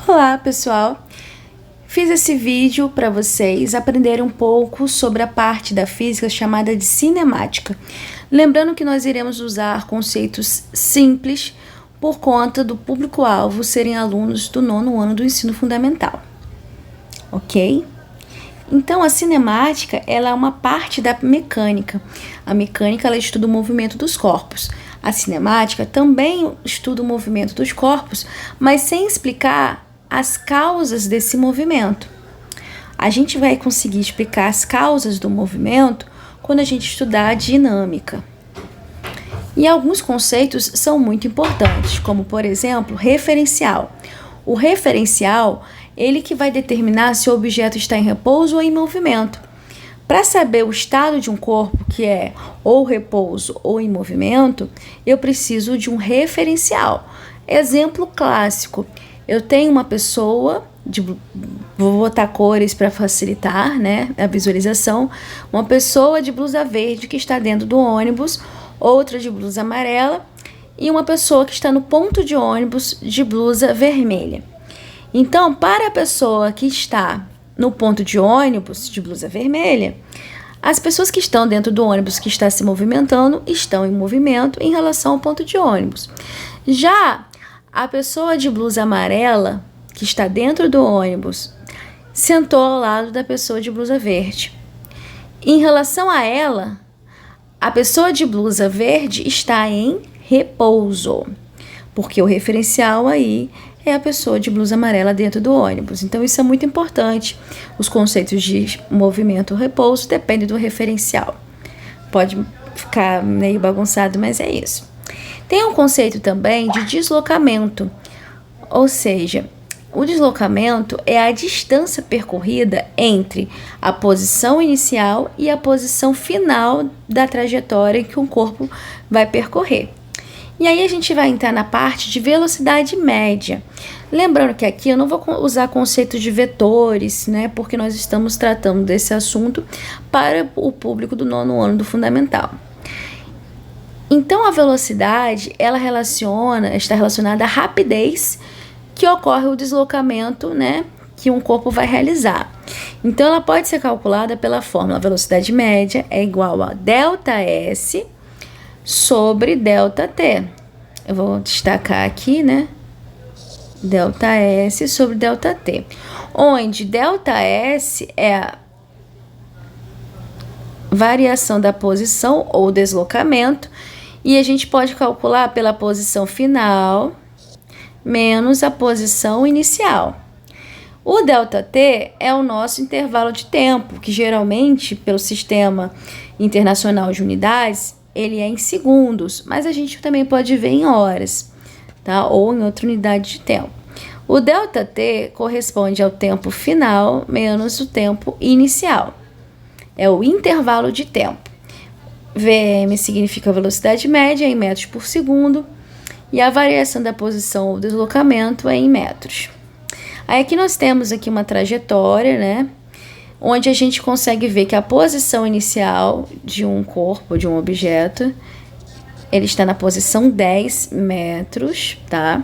Olá, pessoal! Fiz esse vídeo para vocês aprenderem um pouco sobre a parte da física chamada de cinemática. Lembrando que nós iremos usar conceitos simples por conta do público-alvo serem alunos do 9º ano do ensino fundamental. Ok? Então, a cinemática ela é uma parte da mecânica. A mecânica ela estuda o movimento dos corpos. A cinemática também estuda o movimento dos corpos, mas sem explicar as causas desse movimento. A gente vai conseguir explicar as causas do movimento quando a gente estudar a dinâmica. E alguns conceitos são muito importantes, como, por exemplo, referencial. O referencial, ele que vai determinar se o objeto está em repouso ou em movimento. Para saber o estado de um corpo, que é ou repouso ou em movimento, eu preciso de um referencial. Exemplo clássico, eu tenho uma pessoa, vou botar cores para facilitar, né, a visualização, uma pessoa de blusa verde que está dentro do ônibus, outra de blusa amarela e uma pessoa que está no ponto de ônibus de blusa vermelha. Então, para a pessoa que está no ponto de ônibus de blusa vermelha, as pessoas que estão dentro do ônibus que está se movimentando estão em movimento em relação ao ponto de ônibus. Já a pessoa de blusa amarela que está dentro do ônibus sentou ao lado da pessoa de blusa verde. Em relação a ela, a pessoa de blusa verde está em repouso, porque o referencial aí é a pessoa de blusa amarela dentro do ônibus. Então, isso é muito importante. Os conceitos de movimento ou repouso dependem do referencial. Pode ficar meio bagunçado, mas é isso. Tem um conceito também de deslocamento, ou seja, o deslocamento é a distância percorrida entre a posição inicial e a posição final da trajetória que um corpo vai percorrer. E aí a gente vai entrar na parte de velocidade média. Lembrando que aqui eu não vou usar conceitos de vetores, né? Porque nós estamos tratando desse assunto para o público do 9º ano do fundamental. Então a velocidade, ela está relacionada à rapidez que ocorre o deslocamento, né? Que um corpo vai realizar. Então ela pode ser calculada pela fórmula: a velocidade média é igual a ΔS sobre ΔT. Eu vou destacar aqui, né? ΔS sobre ΔT, onde ΔS é a variação da posição ou deslocamento, e a gente pode calcular pela posição final menos a posição inicial. O ΔT é o nosso intervalo de tempo, que geralmente, pelo Sistema Internacional de Unidades, ele é em segundos, mas a gente também pode ver em horas, tá? Ou em outra unidade de tempo. O ΔT corresponde ao tempo final menos o tempo inicial. É o intervalo de tempo. VM significa velocidade média em metros por segundo e a variação da posição ou deslocamento é em metros. Aí aqui nós temos aqui uma trajetória, né? Onde a gente consegue ver que a posição inicial de um corpo, de um objeto, ele está na posição 10 metros, tá?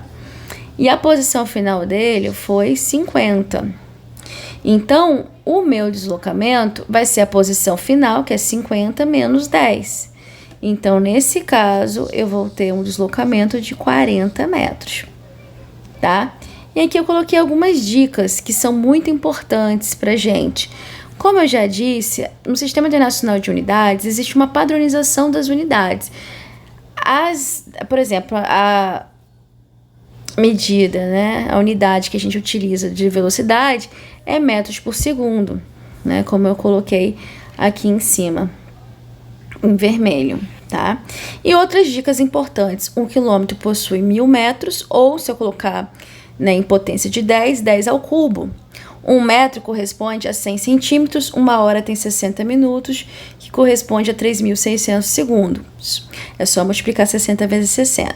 E a posição final dele foi 50. Então, o meu deslocamento vai ser a posição final, que é 50 menos 10. Então, nesse caso, eu vou ter um deslocamento de 40 metros, tá? E aqui eu coloquei algumas dicas que são muito importantes para a gente. Como eu já disse, no Sistema Internacional de Unidades existe uma padronização das unidades. Por exemplo, a medida, né, a unidade que a gente utiliza de velocidade é metros por segundo, né, como eu coloquei aqui em cima, em vermelho, tá? E outras dicas importantes: 1 quilômetro possui 1.000 metros, ou se eu colocar, né, em potência de 10 ao cubo. 1 metro corresponde a 100 centímetros, 1 hora tem 60 minutos, que corresponde a 3.600 segundos. É só multiplicar 60 vezes 60,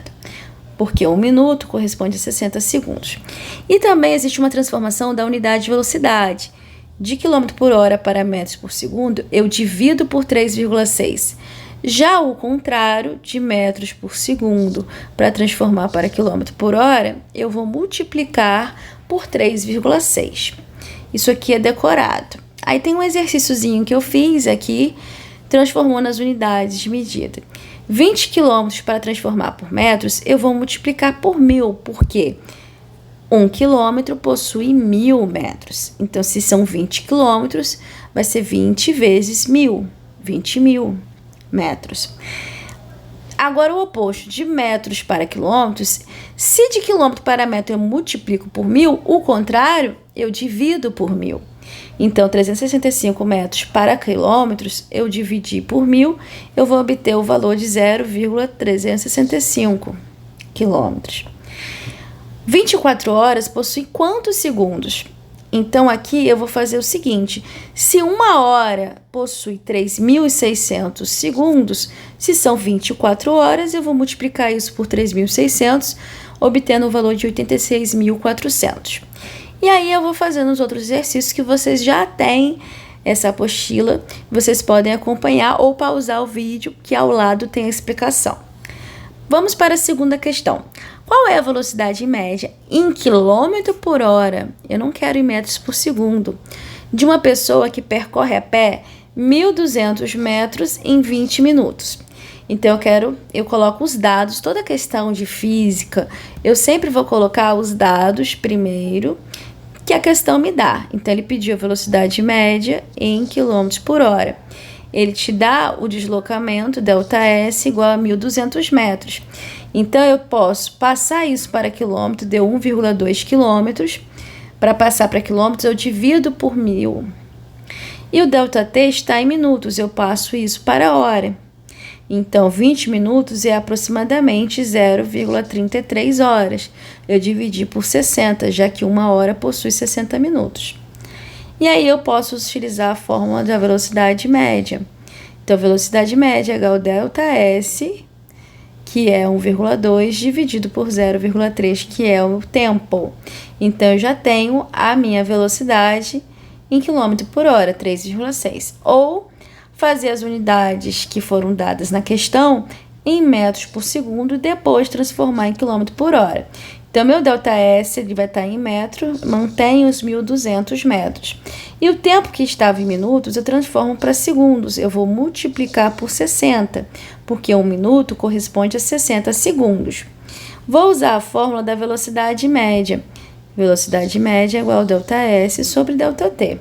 porque 1 minuto corresponde a 60 segundos. E também existe uma transformação da unidade de velocidade. De quilômetro por hora para metros por segundo, eu divido por 3,6. Já o contrário, de metros por segundo, para transformar para quilômetro por hora, eu vou multiplicar por 3,6. Isso aqui é decorado. Aí tem um exercíciozinho que eu fiz aqui, transformando as unidades de medida. 20 quilômetros para transformar por metros, eu vou multiplicar por 1.000, porque 1 quilômetro possui 1.000 metros. Então, se são 20 quilômetros, vai ser 20 vezes 1.000, 20.000 metros. Agora, o oposto, de metros para quilômetros, se de quilômetro para metro eu multiplico por 1.000, o contrário, eu divido por 1.000. Então, 365 metros para quilômetros, eu dividi por 1.000, eu vou obter o valor de 0,365 quilômetros. 24 horas possui quantos segundos? Então, aqui eu vou fazer o seguinte, se uma hora possui 3.600 segundos, se são 24 horas, eu vou multiplicar isso por 3.600, obtendo o valor de 86.400. E aí eu vou fazendo os outros exercícios que vocês já têm essa apostila, vocês podem acompanhar ou pausar o vídeo, que ao lado tem a explicação. Vamos para a segunda questão. Qual é a velocidade média em quilômetro por hora? Eu não quero em metros por segundo. De uma pessoa que percorre a pé 1.200 metros em 20 minutos. Então, eu coloco os dados, toda a questão de física, eu sempre vou colocar os dados primeiro, que a questão me dá. Então, ele pediu a velocidade média em quilômetros por hora. Ele te dá o deslocamento, ΔS, igual a 1.200 metros. Então, eu posso passar isso para quilômetro, deu 1,2 quilômetros. Para passar para quilômetros, eu divido por 1.000. E o ΔT está em minutos, eu passo isso para hora. Então, 20 minutos é aproximadamente 0,33 horas. Eu dividi por 60, já que uma hora possui 60 minutos. E aí eu posso utilizar a fórmula da velocidade média. Então, a velocidade média é igual a ΔS, que é 1,2, dividido por 0,3, que é o tempo. Então, eu já tenho a minha velocidade em quilômetro por hora, 3,6. Ou fazer as unidades que foram dadas na questão em metros por segundo e depois transformar em quilômetro por hora. Então, meu ΔS ele vai estar em metro, mantém os 1.200 metros. E o tempo que estava em minutos eu transformo para segundos. Eu vou multiplicar por 60, porque 1 minuto corresponde a 60 segundos. Vou usar a fórmula da velocidade média. Velocidade média é igual a ΔS sobre ΔT.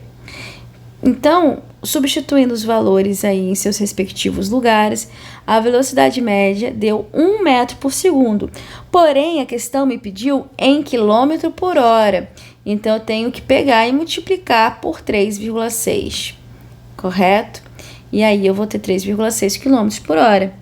Então, substituindo os valores aí em seus respectivos lugares, a velocidade média deu 1 metro por segundo. Porém, a questão me pediu em quilômetro por hora. Então, eu tenho que pegar e multiplicar por 3,6, correto? E aí, eu vou ter 3,6 quilômetros por hora.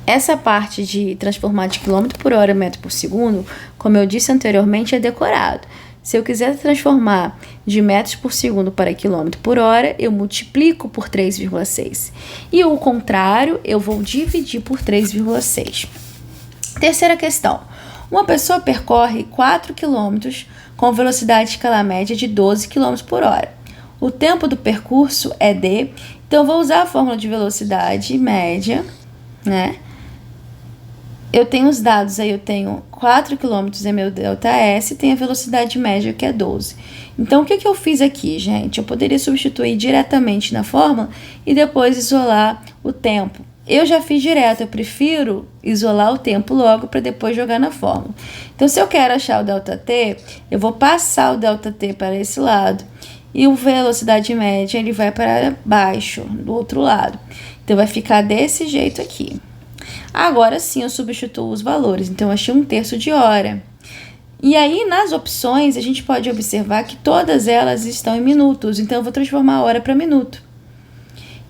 Essa parte de transformar de quilômetro por hora a metro por segundo, como eu disse anteriormente, é decorado. Se eu quiser transformar de metros por segundo para quilômetro por hora, eu multiplico por 3,6. E o contrário, eu vou dividir por 3,6. Terceira questão. Uma pessoa percorre 4 quilômetros com velocidade escalar média de 12 km por hora. O tempo do percurso é d, então eu vou usar a fórmula de velocidade média, né? Eu tenho os dados aí, eu tenho 4 km é meu ΔS e tem a velocidade média que é 12. Então, o que eu fiz aqui, gente? Eu poderia substituir diretamente na fórmula e depois isolar o tempo. Eu já fiz direto, eu prefiro isolar o tempo logo para depois jogar na fórmula. Então, se eu quero achar o ΔT, eu vou passar o ΔT para esse lado e o velocidade média ele vai para baixo, do outro lado. Então, vai ficar desse jeito aqui. Agora sim eu substituo os valores, então eu achei 1/3 de hora. E aí nas opções a gente pode observar que todas elas estão em minutos, então eu vou transformar a hora para minuto.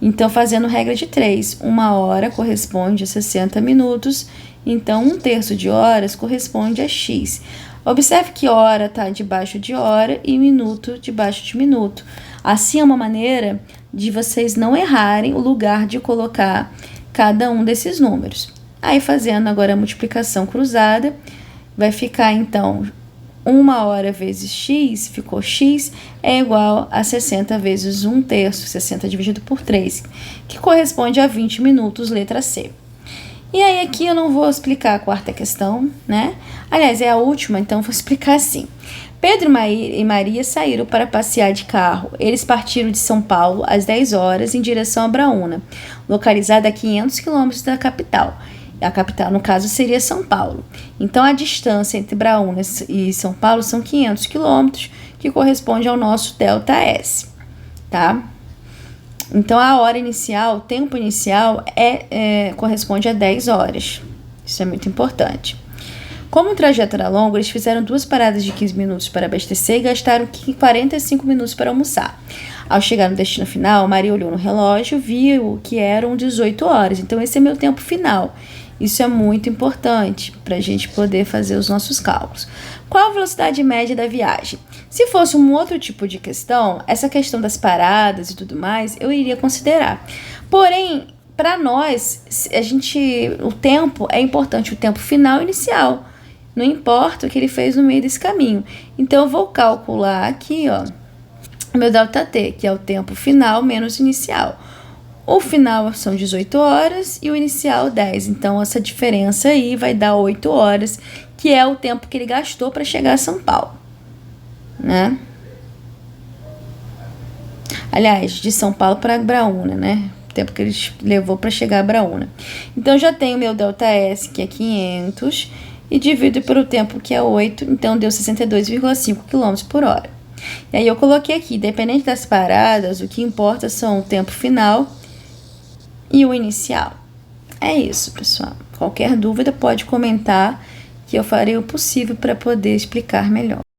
Então fazendo regra de 3, 1 hora corresponde a 60 minutos, então 1/3 de horas corresponde a x. Observe que hora está debaixo de hora e minuto debaixo de minuto. Assim é uma maneira de vocês não errarem o lugar de colocar cada um desses números. Aí, fazendo agora a multiplicação cruzada, vai ficar, então, 1 hora vezes x, ficou x, é igual a 60 vezes 1/3, 60 dividido por 3, que corresponde a 20 minutos, letra C. E aí aqui eu não vou explicar a quarta questão, né? Aliás, é a última, então vou explicar assim. Pedro e Maria saíram para passear de carro. Eles partiram de São Paulo às 10 horas em direção a Braúna, localizada a 500 quilômetros da capital. A capital, no caso, seria São Paulo. Então, a distância entre Braúna e São Paulo são 500 quilômetros, que corresponde ao nosso delta S, tá? Então, a hora inicial, o tempo inicial corresponde a 10 horas. Isso é muito importante. Como o trajeto era longo, eles fizeram 2 paradas de 15 minutos para abastecer e gastaram 45 minutos para almoçar. Ao chegar no destino final, Maria olhou no relógio e viu que eram 18 horas. Então, esse é meu tempo final. Isso é muito importante para a gente poder fazer os nossos cálculos. Qual a velocidade média da viagem? Se fosse um outro tipo de questão, essa questão das paradas e tudo mais, eu iria considerar. Porém, para nós, o tempo é importante, o tempo final e inicial. Não importa o que ele fez no meio desse caminho. Então, eu vou calcular aqui, ó, o meu delta T, que é o tempo final menos inicial. O final são 18 horas e o inicial 10. Então, essa diferença aí vai dar 8 horas, que é o tempo que ele gastou para chegar a São Paulo, né? Aliás, de São Paulo para Braúna, né? O tempo que ele levou para chegar a Braúna. Então, já tenho meu delta S, que é 500, e divido pelo tempo, que é 8. Então, deu 62,5 km por hora. E aí, eu coloquei aqui, independente das paradas, o que importa são o tempo final e o inicial. É isso, pessoal. Qualquer dúvida pode comentar que eu farei o possível para poder explicar melhor.